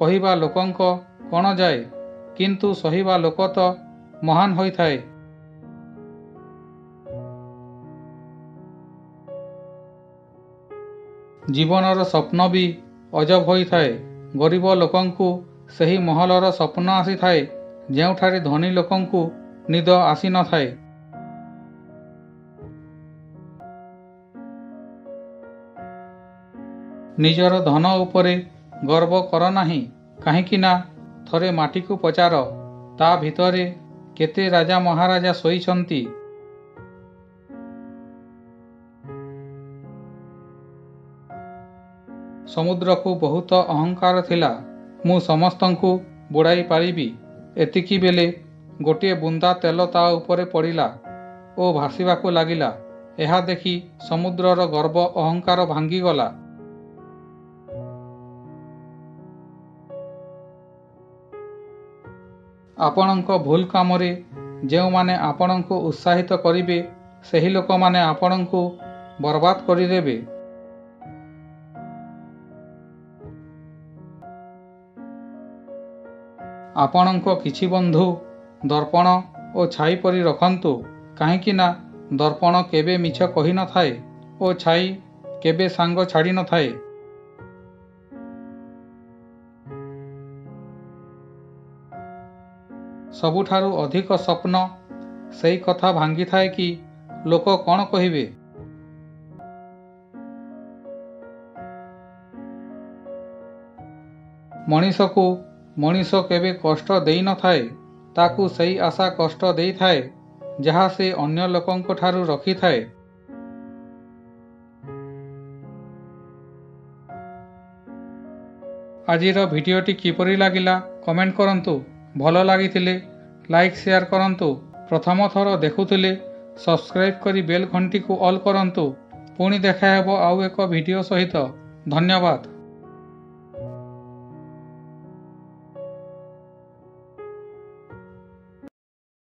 କହିବା ଲୋକଙ୍କ କ'ଣ ଯାଏ, କିନ୍ତୁ ସହିବା ଲୋକ ତ ମହାନ ହୋଇଥାଏ। ଜୀବନର ସ୍ୱପ୍ନ ବି ଅଜବ ହୋଇଥାଏ। ଗରିବ ଲୋକଙ୍କୁ ସେହି ମହଲର ସ୍ୱପ୍ନ ଆସିଥାଏ ଯେଉଁଠାରେ ଧନୀ ଲୋକଙ୍କୁ ନିଦ ଆସିନଥାଏ। ନିଜର ଧନ ଉପରେ ଗର୍ବ କର ନାହିଁ, କାହିଁକି ନା ଥରେ ମାଟିକୁ ପଚାର, ତା ଭିତରେ କେତେ ରାଜା ମହାରାଜା ଶୋଇଛନ୍ତି। ସମୁଦ୍ରକୁ ବହୁତ ଅହଙ୍କାର ଥିଲା, ମୁଁ ସମସ୍ତଙ୍କୁ ବୁଡ଼ାଇ ପାରିବି। ଏତିକି ବେଳେ ଗୋଟିଏ ବୁନ୍ଦା ତେଲ ତା ଉପରେ ପଡ଼ିଲା ଓ ଭାସିବାକୁ ଲାଗିଲା। ଏହା ଦେଖି ସମୁଦ୍ରର ଗର୍ବ ଅହଙ୍କାର ଭାଙ୍ଗିଗଲା। ଆପଣଙ୍କ ଭୁଲ କାମରେ ଯେଉଁମାନେ ଆପଣଙ୍କୁ ଉତ୍ସାହିତ କରିବେ, ସେହି ଲୋକମାନେ ଆପଣଙ୍କୁ ବର୍ବାଦ କରିଦେବେ। ଆପଣଙ୍କ କିଛି ବନ୍ଧୁ ଦର୍ପଣ ଓ ଛାଇ ପରି ରଖନ୍ତୁ, କାହିଁକି ନା ଦର୍ପଣ କେବେ ମିଛ କହିନଥାଏ ଓ ଛାଇ କେବେ ସାଙ୍ଗ ଛାଡ଼ିନଥାଏ। ସବୁଠାରୁ ଅଧିକ ସ୍ୱପ୍ନ ସେଇ କଥା ଭାଙ୍ଗିଥାଏ କି ଲୋକ କ'ଣ କହିବେ। ମଣିଷକୁ ମଣିଷ କେବେ କଷ୍ଟ ଦେଇନଥାଏ, ତାକୁ ସେଇ ଆଶା କଷ୍ଟ ଦେଇଥାଏ ଯାହା ସେ ଅନ୍ୟ ଲୋକଙ୍କ ଠାରୁ ରଖିଥାଏ। ଆଜିର ଭିଡ଼ିଓଟି କିପରି ଲାଗିଲା କମେଣ୍ଟ କରନ୍ତୁ। ଭଲ ଲାଗିଥିଲେ ଲାଇକ୍ ସେୟାର କରନ୍ତୁ। ପ୍ରଥମ ଥର ଦେଖୁଥିଲେ ସବସ୍କ୍ରାଇବ୍ କରି ବେଲ୍ ଘଣ୍ଟିକୁ ଅଲ୍ କରନ୍ତୁ। ପୁଣି ଦେଖା ହେବ ଆଉ ଏକ ଭିଡ଼ିଓ ସହିତ। ଧନ୍ୟବାଦ।